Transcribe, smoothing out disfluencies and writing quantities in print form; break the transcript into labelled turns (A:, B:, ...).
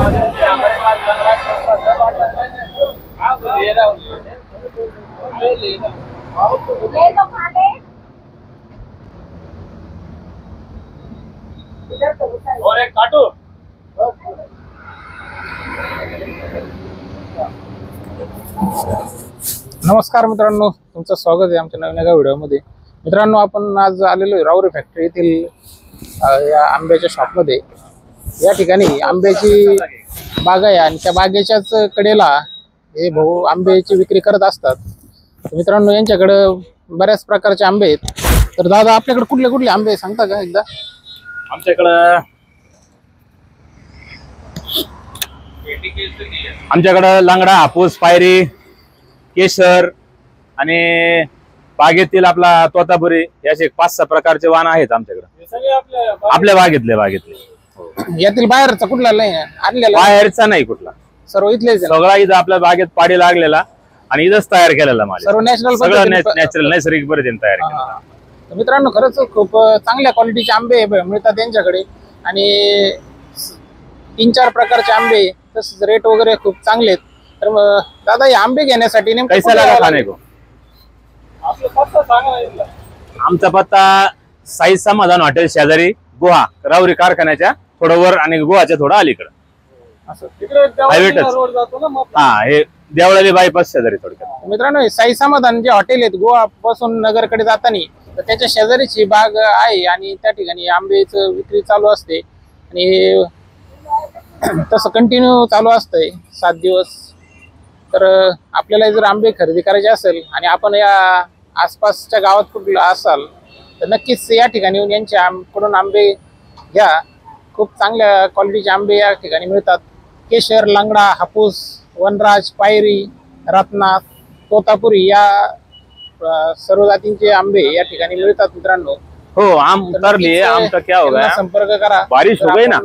A: और एक काटू।
B: नमस्कार मित्रांनो, तुमचं स्वागत आहे आमच्या नवीन एका व्हिडिओमध्ये। मित्रांनो, आपण आज आलेलो आहे राऊरी फॅक्टरी येथील या आंब्याच्या शॉपमध्ये। या ठिकाणी आंब्याची बाग आहे आणि त्या बागेच्याच कडेला हे भाऊ आंब्याची विक्री करत असतात। मित्रांनो, यांच्याकडे बऱ्याच प्रकारचे आंबे आहेत। तर दादा, आपल्याकडे कुठले कुठले आंबे सांगता का एकदा?
A: आमच्याकडे लंगडा, हापूस, पायरी, केशर आणि बागेतील आपला तोतापुरी याचे 5-6 प्रकारचे वाण आहेत आमच्याकडे। आपल्या बागेतले
B: यातील बाहेरचा कुठला नाही आणलेला?
A: बाहेरचा नाही कुठला,
B: सर्व इथलेच आहे?
A: सगळा इथं आपल्या बागेत पाडी लागलेला आणि इथंच तयार केलेला माल,
B: सर्व नॅचरल,
A: सगळं नॅचरल नैसर्गिक पद्धतीने तयार केलेला।
B: मित्रांनो, खरंच खूप चांगल्या क्वालिटीचे आंबे मिळतात त्यांच्याकडे आणि 3-4 प्रकारचे आंबे, तसेच रेट वगैरे खूप चांगले आहेत। तर दादा, हे आंबे घेण्यासाठी
A: कैसा लगा खाने को? आमचा पत्ता साई समाधान हॉटेल शेजारी, गुहा, राऊरी कारखान्याच्या थोडं वर आणि गुहाच्या थोडं अलीकडे। हा, हे देवळाली बायपास शेजारी थोडक्यात।
B: मित्रांनो, हे साई समाधान जे हॉटेल आहेत गोवा पासून नगरकडे जाताना, तर त्याच्या शेजारीची बाग आहे आणि त्या ठिकाणी आंब्याचं विक्री चालू असते आणि तसं कंटिन्यू चालू असतंय 7 दिवस। तर आपल्याला जर आंबे खरेदी करायचे असेल आणि आपण या आसपासच्या गावात कुठला असाल तर नक्कीच या ठिकाणी येऊन यांच्याकडून आंबे घ्या। खूप चांगल्या क्वालिटीचे आंबे या ठिकाणी मिळतात। केशर, लंगडा, हापूस, वनराज, पायरी, रत्ना, तोतापुरी या सर्व जातींचे आंबे या ठिकाणी मिळतात मित्रांनो।
A: हो, आम उतर लिए, आम का क्या होगा,
B: संपर्क करा।
A: बारिश हो गई ना।